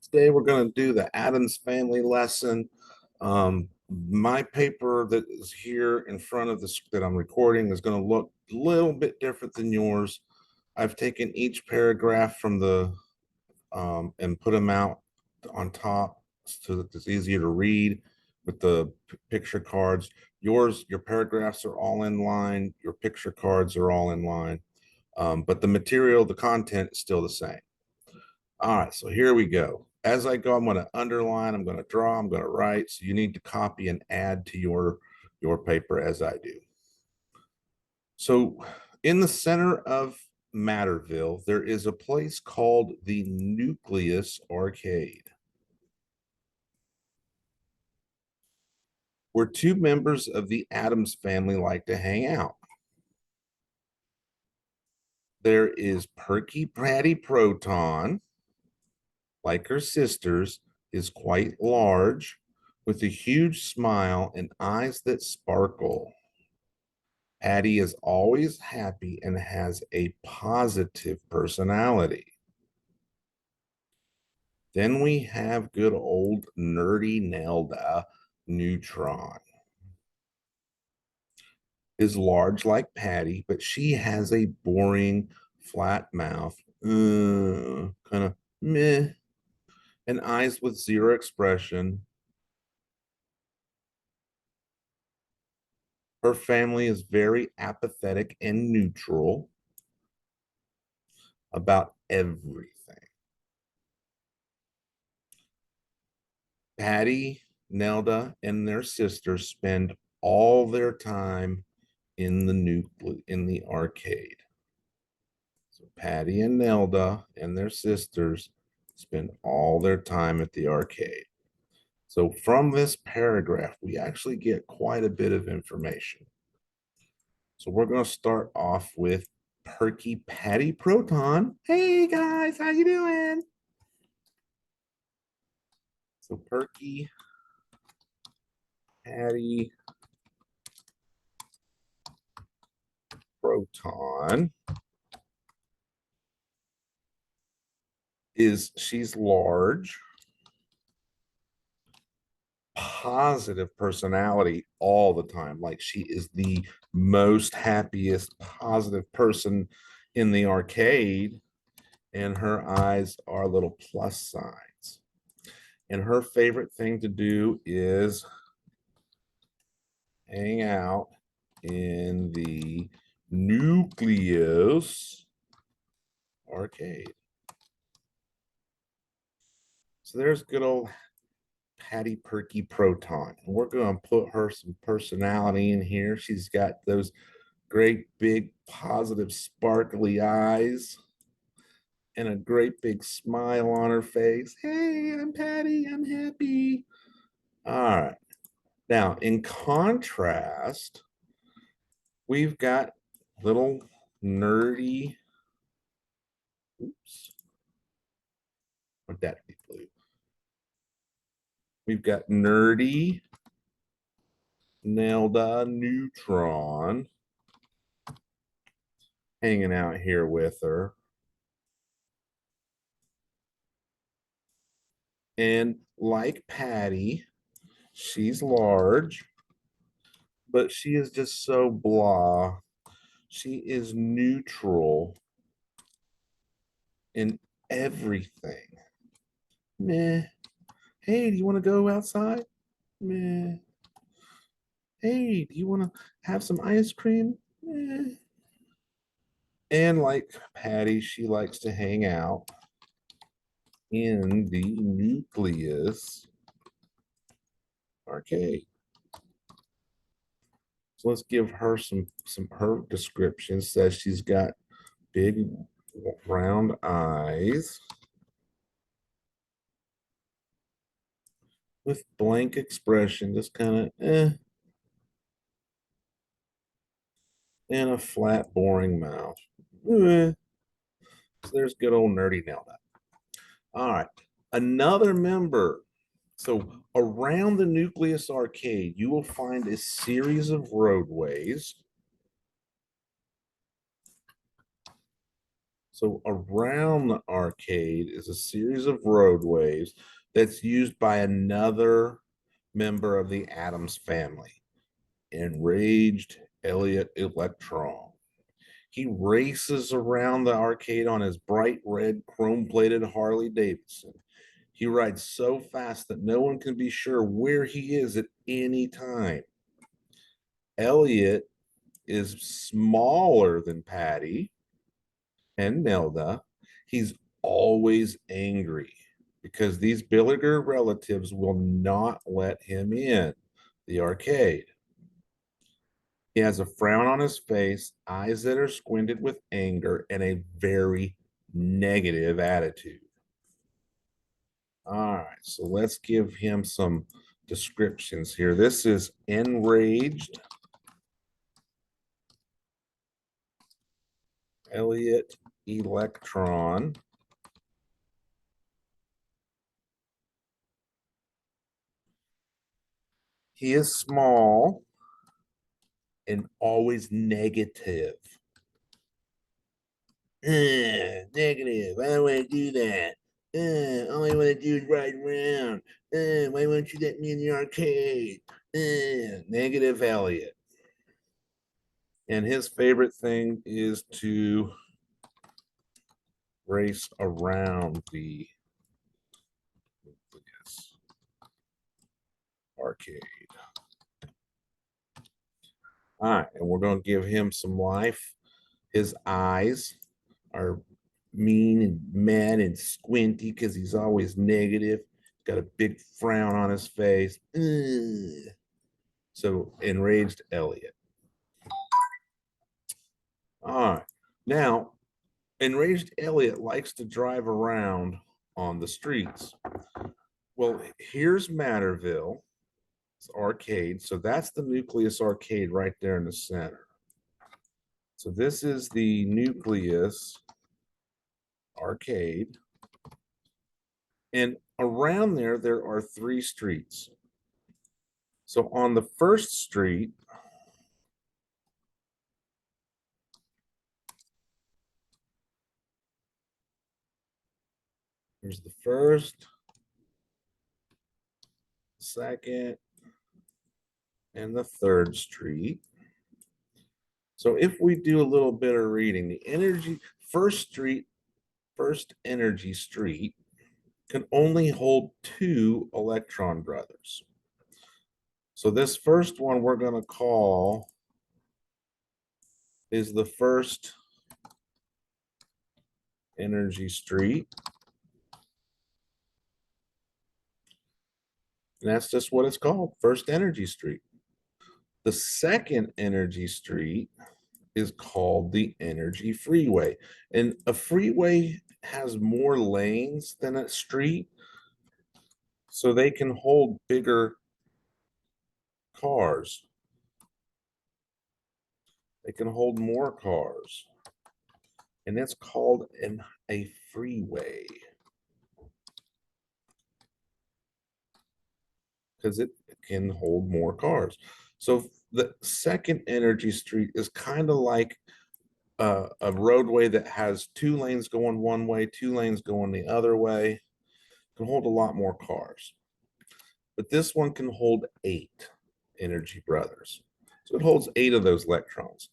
Today we're going to do the Addams Family lesson. My paper that is here in front of this that I'm recording is going to look a little bit different than yours. I've taken each paragraph from the and put them out on top so that it's easier to read with the picture cards. Your paragraphs are all in line. Your picture cards are all in line. But the material, the content is still the same. All right, so here we go. As I go, I'm going to underline, I'm going to draw, I'm going to write. So you need to copy and add to your paper as I do. So in the center of Matterville, there is a place called the Nucleus Arcade, where two members of the Addams family like to hang out. There is Perky Patty Proton, like her sisters, is quite large, with a huge smile and eyes that sparkle. Patty is always happy and has a positive personality. Then we have good old nerdy Nelda Neutron. Is large like Patty, but she has a boring, flat mouth, kind of meh, and eyes with zero expression. Her family is very apathetic and neutral about everything. Patty, Nelda, and their sisters spend all their time in the arcade. So Patty and Nelda and their sisters spend all their time at the arcade. So from this paragraph, we actually get quite a bit of information. So we're going to start off with Perky Patty Proton. Hey guys, how you doing? So Perky Patty Proton she's large, positive personality all the time. Like she is the most happiest, positive person in the arcade, and her eyes are little plus signs. And her favorite thing to do is hang out in the Nucleus Arcade. So there's good old Patty Perky Proton. And we're going to put her some personality in here. She's got those great big positive sparkly eyes and a great big smile on her face. Hey, I'm Patty. I'm happy. All right. Now, in contrast, we've got little nerdy. Oops. Would that be blue? We've got nerdy Nelda Neutron hanging out here with her. And like Patty, she's large, but she is just so blah. She is neutral in everything. Meh. Hey, do you want to go outside? Meh. Hey, do you want to have some ice cream? Meh. And like Patty, she likes to hang out in the Nucleus Arcade. So let's give her some her description. Says she's got big round eyes with blank expression, just kind of and a flat, boring mouth. So there's good old nerdy Nelda. All right, another member. So around the Nucleus Arcade, you will find a series of roadways. So around the arcade is a series of roadways that's used by another member of the Addams family, Enraged Elliot Electron. He races around the arcade on his bright red chrome plated Harley Davidson. He rides so fast that no one can be sure where he is at any time. Elliot is smaller than Patty and Nelda. He's always angry because these Billiger relatives will not let him in the arcade. He has a frown on his face, eyes that are squinted with anger, and a very negative attitude. All right, so let's give him some descriptions here. This is Enraged Elliot Electron. He is small and always negative. Negative. I don't want to do that. All I want to do is ride around. Why won't you let me in the arcade? Negative Elliot. And his favorite thing is to race around the arcade. All right, and we're going to give him some life. His eyes are mean and mad and squinty because he's always negative. Got a big frown on his face. Ugh. So Enraged Elliot. All right. Now, Enraged Elliot likes to drive around on the streets. Well, here's Matterville. It's arcade. So that's the Nucleus arcade right there in the center. So this is the Nucleus arcade. And around there, there are 3 streets. So on the first street, here's the first, second, and the third street. So if we do a little bit of reading, the first energy street can only hold 2 electron brothers. So this first one we're going to call is the first energy street. And that's just what it's called, first energy street. The second energy street is called the energy freeway. And a freeway has more lanes than a street, so they can hold bigger cars. They can hold more cars. And it's called a freeway because it can hold more cars. So the second energy street is kind of like a roadway that has 2 lanes going one way, 2 lanes going the other way. It can hold a lot more cars. But this one can hold 8 energy brothers. So it holds 8 of those electrons.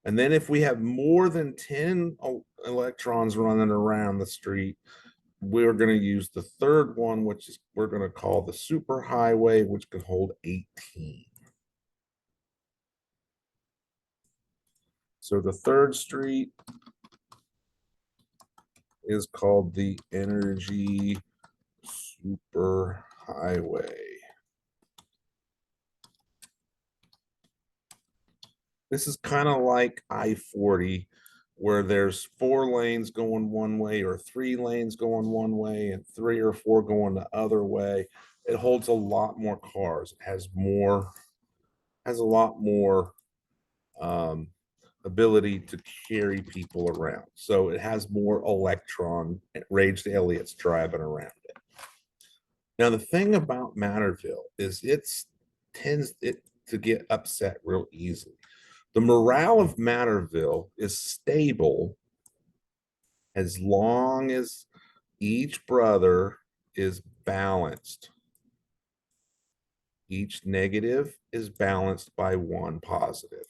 And then if we have more than 10 electrons running around the street, we're going to use the third one, which is we're going to call the superhighway, which can hold 18. So the third street is called the energy superhighway. This is kind of like I-40, where there's 4 lanes going one way or 3 lanes going one way and 3 or 4 going the other way. It holds a lot more cars. It has a lot more ability to carry people around. So it has more electron Raged Elliot's driving around it. Now the thing about Matterville is it tends to get upset real easily. The morale of Matterville is stable As long as each brother is balanced, each negative is balanced by one positive.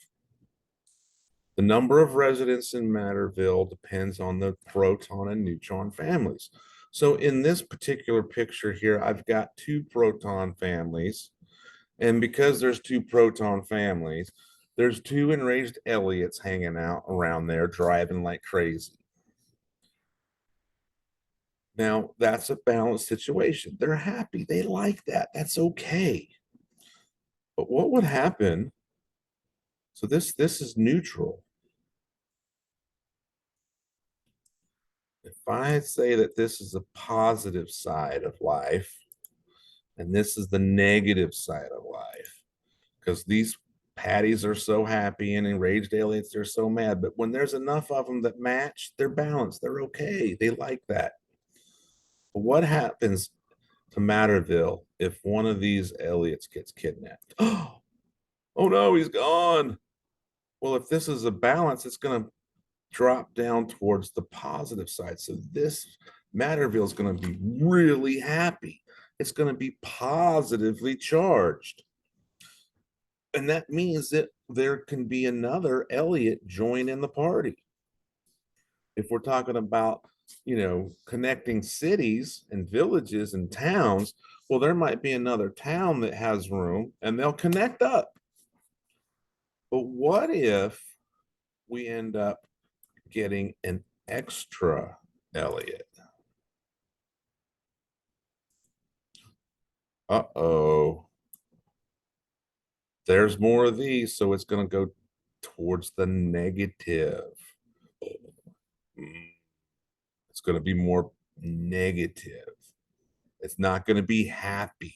The number of residents in Matterville depends on the proton and neutron families. So in this particular picture here, I've got two proton families. And because there's two proton families, there's two enraged Elliots hanging out around there driving like crazy. Now, that's a balanced situation. They're happy. They like that. That's okay. But what would happen? So this is neutral. If I say that this is a positive side of life, and this is the negative side of life, because these patties are so happy and enraged aliens, they're so mad. But when there's enough of them that match, they're balanced. They're okay. They like that. But what happens to Matterville if one of these Elliots gets kidnapped? Oh no, he's gone. Well, if this is a balance, it's going to drop down towards the positive side. So this Matterville is going to be really happy. It's going to be positively charged. And that means that there can be another Elliot join in the party. If we're talking about, connecting cities and villages and towns, well, there might be another town that has room and they'll connect up. But what if we end up getting an extra Elliot? Uh-oh. There's more of these, so it's going to go towards the negative. It's going to be more negative. It's not going to be happy.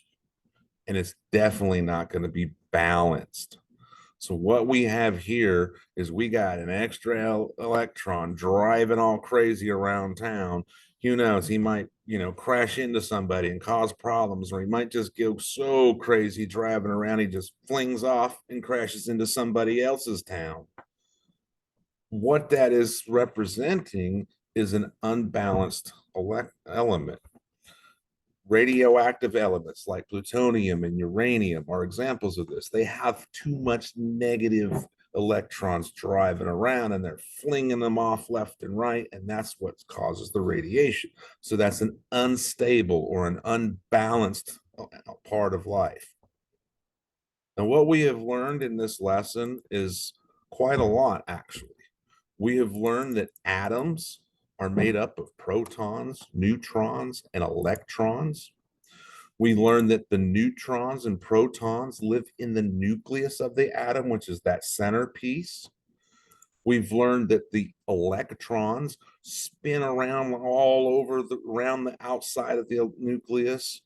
And it's definitely not going to be balanced. So what we have here is we got an extra electron driving all crazy around town. Who knows? He might, crash into somebody and cause problems, or he might just go so crazy driving around, he just flings off and crashes into somebody else's town. What that is representing is an unbalanced element. Radioactive elements like plutonium and uranium are examples of this. They have too much negative electrons driving around and they're flinging them off left and right, and that's what causes the radiation. So that's an unstable or an unbalanced part of life. Now, what we have learned in this lesson is quite a lot, actually. We have learned that atoms are made up of protons, neutrons, and electrons. We learned that the neutrons and protons live in the nucleus of the atom, which is that centerpiece. We've learned that the electrons spin around all over around the outside of the nucleus.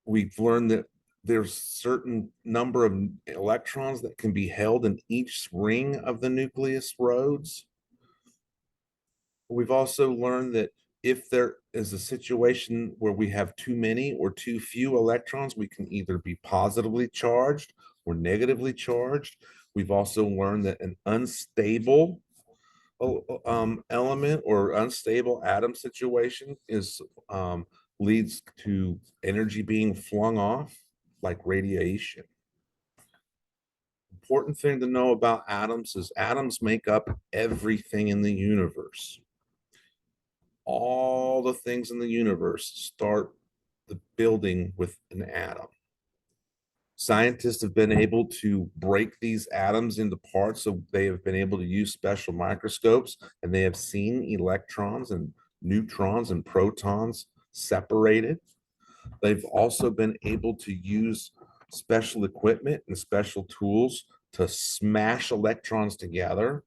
We've learned that there's certain number of electrons that can be held in each ring of the nucleus roads. We've also learned that if there is a situation where we have too many or too few electrons, we can either be positively charged or negatively charged. We've also learned that an unstable element or unstable atom situation leads to energy being flung off, like radiation. Important thing to know about atoms is atoms make up everything in the universe. All the things in the universe start the building with an atom. Scientists have been able to break these atoms into parts, so they have been able to use special microscopes, and they have seen electrons and neutrons and protons separated. They've also been able to use special equipment and special tools to smash electrons together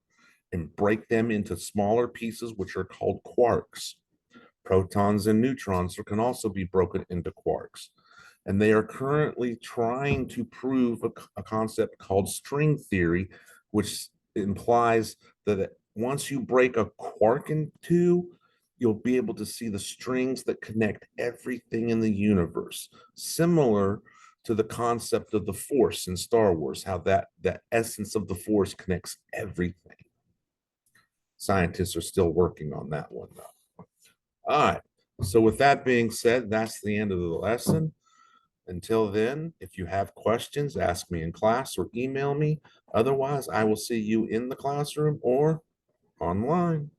and break them into smaller pieces, which are called quarks. Protons and neutrons can also be broken into quarks. And they are currently trying to prove a concept called string theory, which implies that once you break a quark in two, you'll be able to see the strings that connect everything in the universe, similar to the concept of the Force in Star Wars, how that essence of the Force connects everything. Scientists are still working on that one though. All right. So with that being said, that's the end of the lesson. Until then, if you have questions, ask me in class or email me. Otherwise, I will see you in the classroom or online.